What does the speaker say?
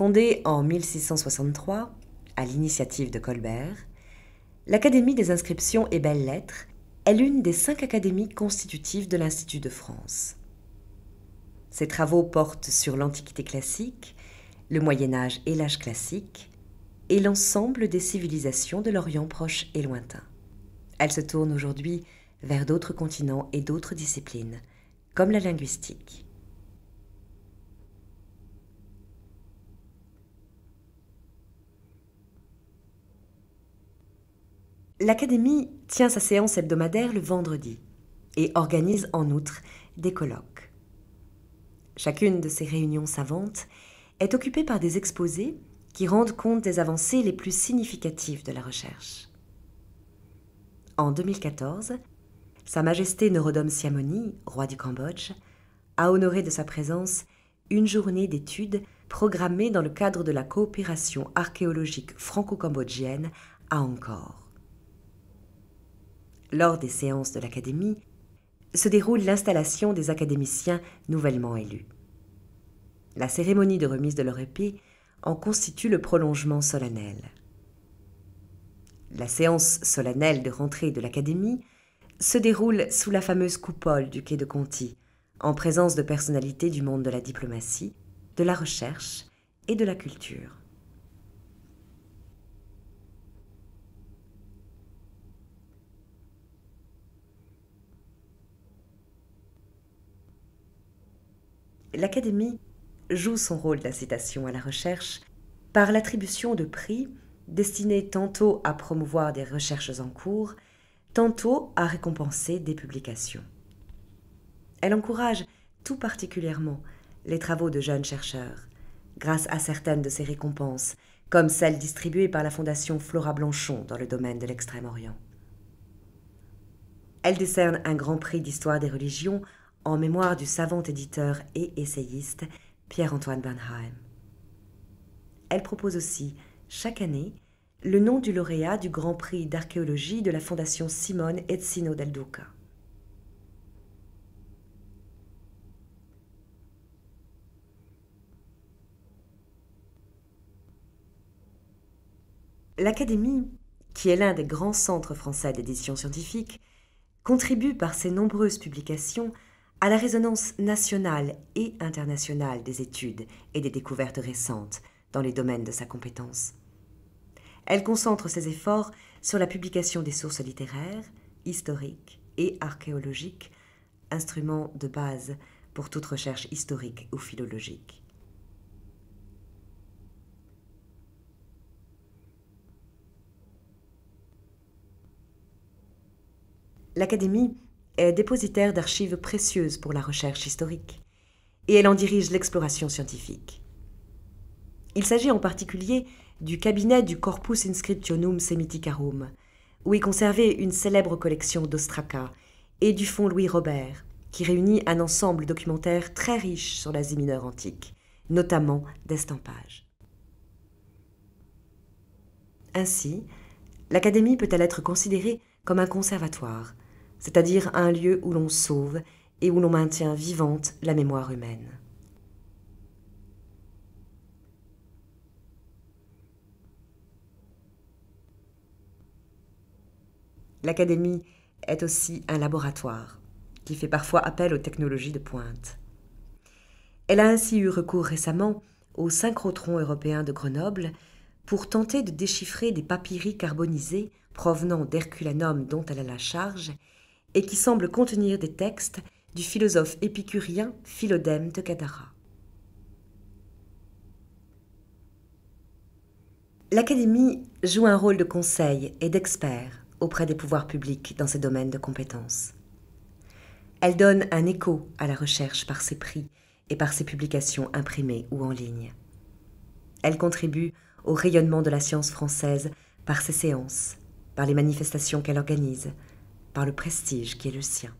Fondée en 1663, à l'initiative de Colbert, l'Académie des inscriptions et belles-lettres est l'une des 5 académies constitutives de l'Institut de France. Ses travaux portent sur l'Antiquité classique, le Moyen-Âge et l'Âge classique, et l'ensemble des civilisations de l'Orient proche et lointain. Elle se tourne aujourd'hui vers d'autres continents et d'autres disciplines, comme la linguistique. L'Académie tient sa séance hebdomadaire le vendredi et organise en outre des colloques. Chacune de ces réunions savantes est occupée par des exposés qui rendent compte des avancées les plus significatives de la recherche. En 2014, Sa Majesté Norodom Sihamoni, roi du Cambodge, a honoré de sa présence une journée d'études programmée dans le cadre de la coopération archéologique franco-cambodgienne à Angkor. Lors des séances de l'Académie, se déroule l'installation des académiciens nouvellement élus. La cérémonie de remise de leur épée en constitue le prolongement solennel. La séance solennelle de rentrée de l'Académie se déroule sous la fameuse coupole du quai de Conti, en présence de personnalités du monde de la diplomatie, de la recherche et de la culture. L'Académie joue son rôle d'incitation à la recherche par l'attribution de prix destinés tantôt à promouvoir des recherches en cours, tantôt à récompenser des publications. Elle encourage tout particulièrement les travaux de jeunes chercheurs, grâce à certaines de ces récompenses, comme celles distribuées par la Fondation Flora Blanchon dans le domaine de l'Extrême-Orient. Elle décerne un grand prix d'histoire des religions en mémoire du savant éditeur et essayiste Pierre-Antoine Bernheim. Elle propose aussi, chaque année, le nom du lauréat du Grand Prix d'archéologie de la Fondation Simone Ezzino del Duca. L'Académie, qui est l'un des grands centres français d'édition scientifique, contribue par ses nombreuses publications à la résonance nationale et internationale des études et des découvertes récentes dans les domaines de sa compétence. Elle concentre ses efforts sur la publication des sources littéraires, historiques et archéologiques, instruments de base pour toute recherche historique ou philologique. L'Académie est dépositaire d'archives précieuses pour la recherche historique, et elle en dirige l'exploration scientifique. Il s'agit en particulier du cabinet du Corpus Inscriptionum Semiticarum, où est conservée une célèbre collection d'ostracas, et du fonds Louis Robert, qui réunit un ensemble documentaire très riche sur l'Asie mineure antique, notamment d'estampages. Ainsi, l'Académie peut-elle être considérée comme un conservatoire, c'est-à-dire un lieu où l'on sauve et où l'on maintient vivante la mémoire humaine. L'Académie est aussi un laboratoire qui fait parfois appel aux technologies de pointe. Elle a ainsi eu recours récemment au synchrotron européen de Grenoble pour tenter de déchiffrer des papyri carbonisés provenant d'Herculanum dont elle a la charge et qui semblent contenir des textes du philosophe épicurien Philodème de Gadara. L'Académie joue un rôle de conseil et d'expert auprès des pouvoirs publics dans ces domaines de compétences. Elle donne un écho à la recherche par ses prix et par ses publications imprimées ou en ligne. Elle contribue au rayonnement de la science française par ses séances, par les manifestations qu'elle organise, par le prestige qui est le sien.